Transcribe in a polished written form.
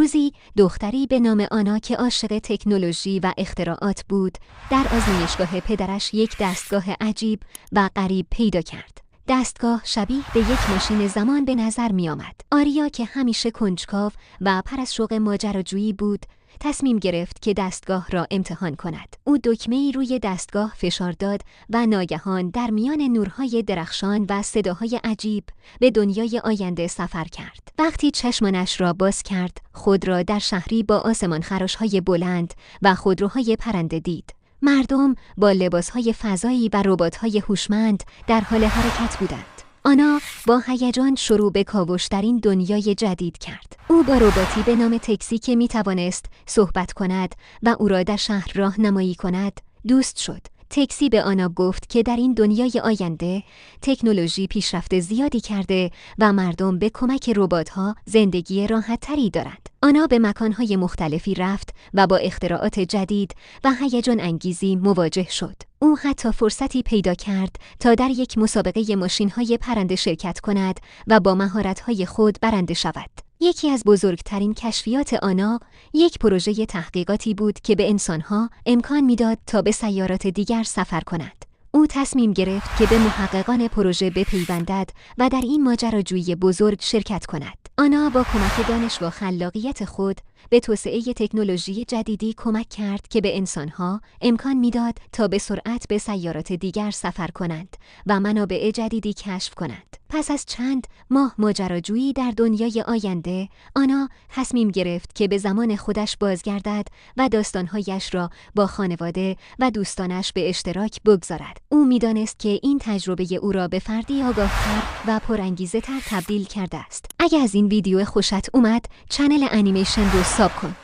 روزی دختری به نام آنا که عاشق تکنولوژی و اختراعات بود، در آزمایشگاه پدرش یک دستگاه عجیب و غریب پیدا کرد. دستگاه شبیه به یک ماشین زمان به نظر می آمد. آریا که همیشه کنجکاو و پر از شوق ماجراجویی بود، تصمیم گرفت که دستگاه را امتحان کند. او دکمه‌ای روی دستگاه فشار داد و ناگهان در میان نورهای درخشان و صداهای عجیب به دنیای آینده سفر کرد. وقتی چشمانش را باز کرد، خود را در شهری با آسمانخراش‌های بلند و خودروهای پرنده دید. مردم با لباسهای فضایی و ربات‌های هوشمند در حال حرکت بودند. آنا با هیجان شروع به کاوش در این دنیای جدید کرد. او با رباتی به نام تکسی که میتوانست صحبت کند و او را در شهر راهنمایی کند دوست شد. تکسی به آنا گفت که در این دنیای آینده تکنولوژی پیشرفت زیادی کرده و مردم به کمک ربات‌ها زندگی راحت‌تری دارند. آنا به مکان‌های مختلفی رفت و با اختراعات جدید و هیجان انگیزی مواجه شد. او حتی فرصتی پیدا کرد تا در یک مسابقه ماشین‌های پرنده شرکت کند و با مهارت‌های خود برنده شود. یکی از بزرگترین کشفیات آنا یک پروژه تحقیقاتی بود که به انسانها امکان میداد تا به سیارات دیگر سفر کنند. او تصمیم گرفت که به محققان پروژه بپیوندد و در این ماجراجویی بزرگ شرکت کند. آنا با کمک دانش و خلاقیت خود به توسعه تکنولوژی جدیدی کمک کرد که به انسانها امکان میداد تا به سرعت به سیارات دیگر سفر کنند و منابع جدیدی کشف کنند. پس از چند ماه ماجراجویی در دنیای آینده، آنا تصمیم گرفت که به زمان خودش بازگردد و داستانهایش را با خانواده و دوستانش به اشتراک بگذارد. او میدانست که این تجربه او را به فردی آگاه‌تر و پرانگیزه‌تر تبدیل کرده است. اگر از این ویدیو خوشت اومد، کانال انیمیشن رو ساب کن.